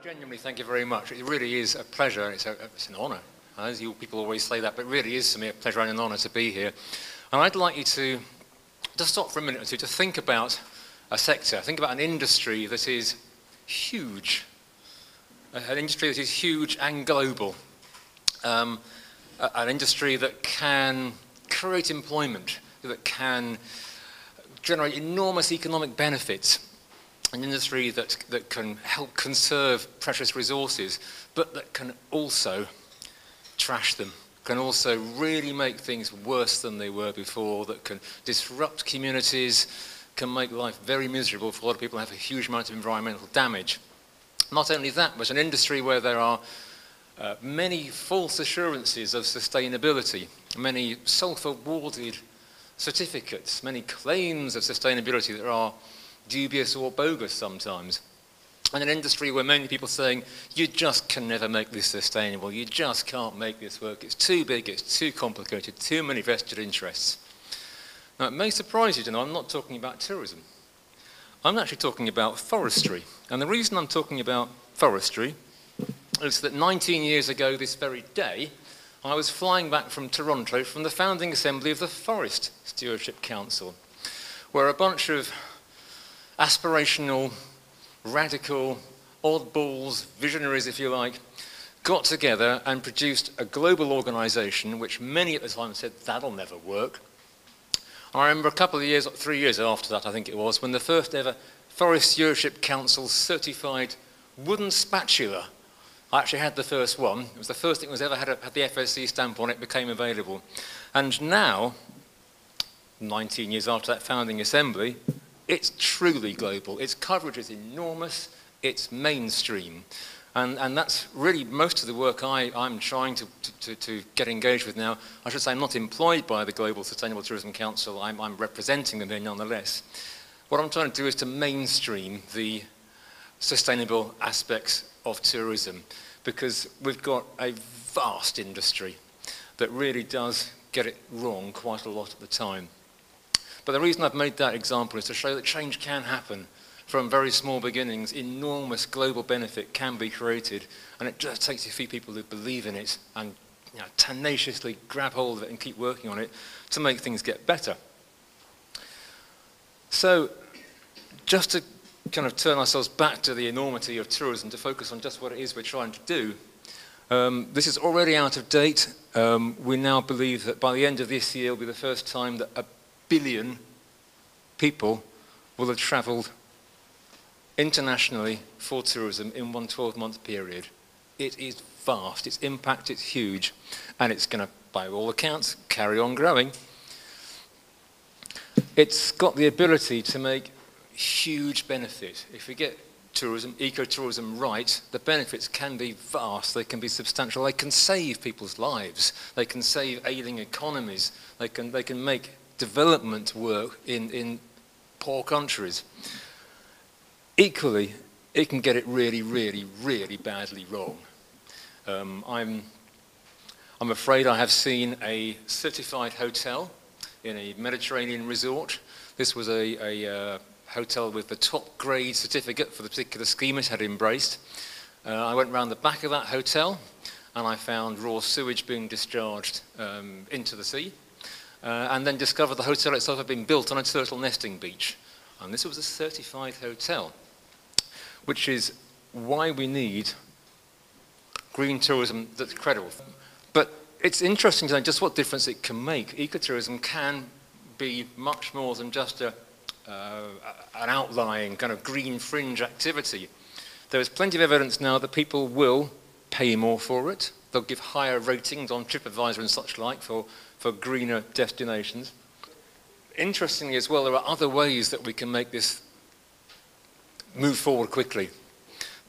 Genuinely, thank you very much. It really is a pleasure. It's an honour. As you people always say that, but it really is for me a pleasure and an honour to be here. And I'd like you to just stop for a minute or two to think about a sector, think about an industry that is huge, an industry that is huge and global, an industry that can create employment, that can generate enormous economic benefits, an industry that can help conserve precious resources, but that can also trash them, can also really make things worse than they were before, that can disrupt communities, can make life very miserable for a lot of people and have a huge amount of environmental damage. Not only that, but an industry where there are many false assurances of sustainability, many self-awarded certificates, many claims of sustainability that are dubious or bogus sometimes. And an industry where many people are saying, you just can never make this sustainable, you just can't make this work, it's too big, it's too complicated, too many vested interests. Now it may surprise you to know I'm not talking about tourism. I'm actually talking about forestry. And the reason I'm talking about forestry is that 19 years ago this very day, I was flying back from Toronto from the founding assembly of the Forest Stewardship Council, where a bunch of aspirational, radical, oddballs, visionaries if you like, got together and produced a global organisation which many at the time said, that'll never work. I remember a couple of years, 3 years after that I think it was, when the first ever Forest Stewardship Council certified wooden spatula, I actually had the first one. It was the first thing that was ever had the FSC stamp on it, became available. And now, 19 years after that founding assembly, it's truly global. Its coverage is enormous, it's mainstream. And that's really most of the work I'm trying to get engaged with now. I should say I'm not employed by the Global Sustainable Tourism Council, I'm representing them here nonetheless. What I'm trying to do is to mainstream the sustainable aspects of tourism, because we've got a vast industry that really does get it wrong quite a lot of the time. But the reason I've made that example is to show that change can happen. From very small beginnings, enormous global benefit can be created, and it just takes a few people who believe in it and tenaciously grab hold of it and keep working on it to make things get better. So, just to kind of turn ourselves back to the enormity of tourism, to focus on just what it is we're trying to do. This is already out of date. We now believe that by the end of this year will be the first time that 1 billion people will have travelled internationally for tourism in one 12-month period. It is vast, its impact is huge, and it's going to, by all accounts, carry on growing. It's got the ability to make huge benefit. If we get tourism, ecotourism right, the benefits can be vast, they can be substantial, they can save people's lives, they can save ailing economies, they can make development work in poor countries. Equally, it can get it really, really, really badly wrong. I'm afraid I have seen a certified hotel in a Mediterranean resort. This was a hotel with the top grade certificate for the particular scheme it had embraced. I went round the back of that hotel and I found raw sewage being discharged into the sea, and then discovered the hotel itself had been built on a turtle nesting beach. And this was a certified hotel, which is why we need green tourism that's credible. But it's interesting to know just what difference it can make. Ecotourism can be much more than just an outlying kind of green fringe activity. There is plenty of evidence now that people will pay more for it. They'll give higher ratings on TripAdvisor and such like for greener destinations. Interestingly as well, there are other ways that we can make this move forward quickly.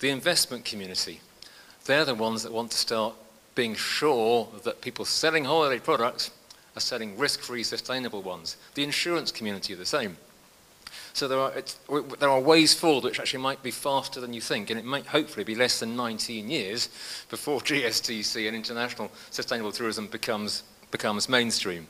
The investment community, they're the ones that want to start being sure that people selling holiday products are selling risk-free, sustainable ones. The insurance community are the same. So there are ways forward which actually might be faster than you think, and it might hopefully be less than 19 years before GSTC and international sustainable tourism becomes mainstream.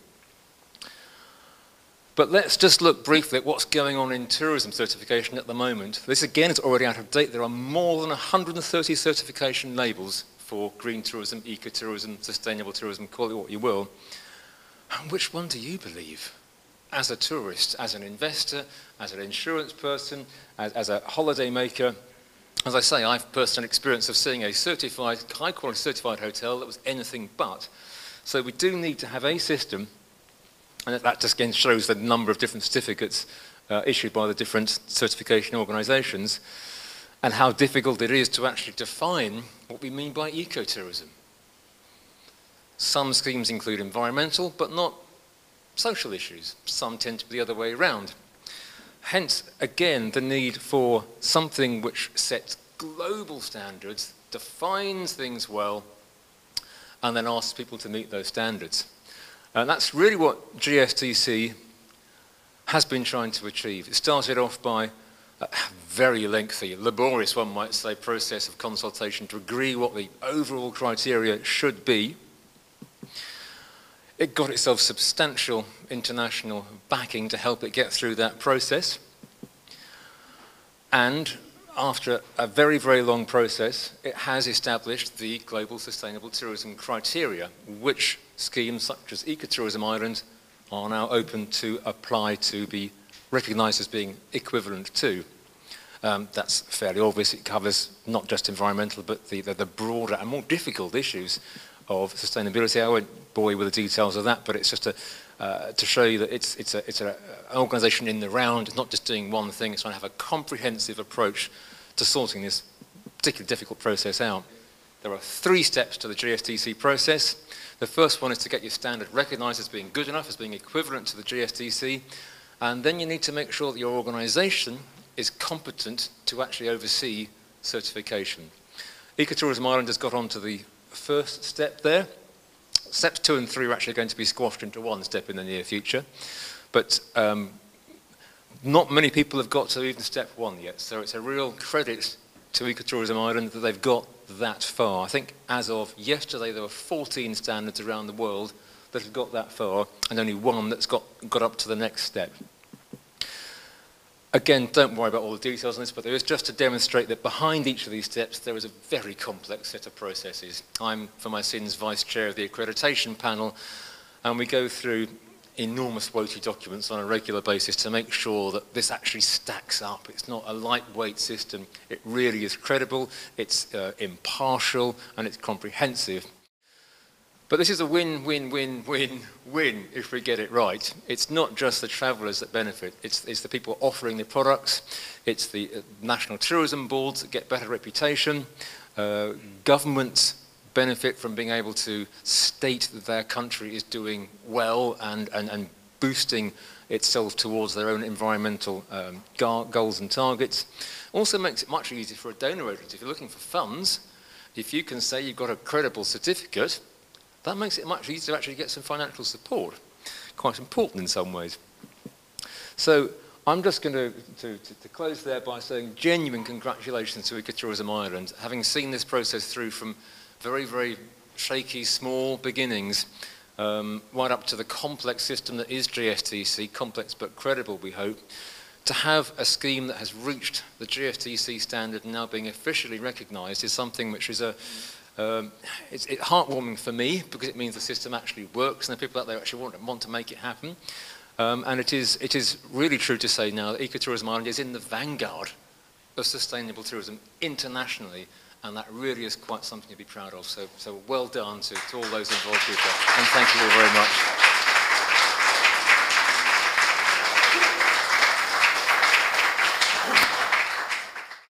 But let's just look briefly at what's going on in tourism certification at the moment. This again is already out of date. There are more than 130 certification labels for green tourism, ecotourism, sustainable tourism, call it what you will. And which one do you believe? As a tourist, as an investor, as an insurance person, as a holiday maker. As I say, I've personal experience of seeing a certified, high-quality certified hotel that was anything but. So we do need to have a system, and that just again shows the number of different certificates issued by the different certification organisations, and how difficult it is to actually define what we mean by ecotourism. Some schemes include environmental, but not social issues. Some tend to be the other way around. Hence, again, the need for something which sets global standards, defines things well, and then asks people to meet those standards. And that's really what GSTC has been trying to achieve. It started off by a very lengthy, laborious, one might say, process of consultation to agree what the overall criteria should be. It got itself substantial international backing to help it get through that process. And after a very, very long process, it has established the Global Sustainable Tourism criteria, which schemes such as EcoTourism Ireland are now open to apply to be recognised as being equivalent to. That's fairly obvious. It covers not just environmental, but the broader and more difficult issues of sustainability. I won't bore you with the details of that, but it's just to show you that it's an organisation in the round. It's not just doing one thing. It's trying to have a comprehensive approach to sorting this particularly difficult process out. There are 3 steps to the GSTC process. The first one is to get your standard recognised as being good enough, as being equivalent to the GSTC, and then you need to make sure that your organisation is competent to actually oversee certification. EcoTourism Ireland has got onto the first step there. Steps 2 and 3 are actually going to be squashed into one step in the near future, but not many people have got to even step 1 yet, so it's a real credit to EcoTourism Ireland that they've got that far. I think as of yesterday there were 14 standards around the world that have got that far, and only 1 that's got up to the next step. Again, don't worry about all the details on this, but there is just to demonstrate that behind each of these steps there is a very complex set of processes. I'm, for my sins, Vice Chair of the Accreditation Panel, and we go through enormous weighty documents on a regular basis to make sure that this actually stacks up. It's not a lightweight system. It really is credible, it's impartial, and it's comprehensive. But this is a win-win-win-win-win if we get it right. It's not just the travellers that benefit, it's the people offering the products, it's the national tourism boards that get better reputation, governments benefit from being able to state that their country is doing well and boosting itself towards their own environmental goals and targets. Also makes it much easier for a donor agency. If you're looking for funds, if you can say you've got a credible certificate, that makes it much easier to actually get some financial support. Quite important in some ways. So I'm just going to close there by saying genuine congratulations to EcoTourism Ireland, having seen this process through from very, very shaky, small beginnings, right up to the complex system that is GSTC, complex but credible, we hope, to have a scheme that has reached the GSTC standard and now being officially recognised is something which is it's heartwarming for me, because it means the system actually works and the people out there actually want to make it happen. And it is really true to say now that EcoTourism Ireland is in the vanguard of sustainable tourism internationally, and that really is quite something to be proud of. So well done to all those involved with that, and thank you all very much.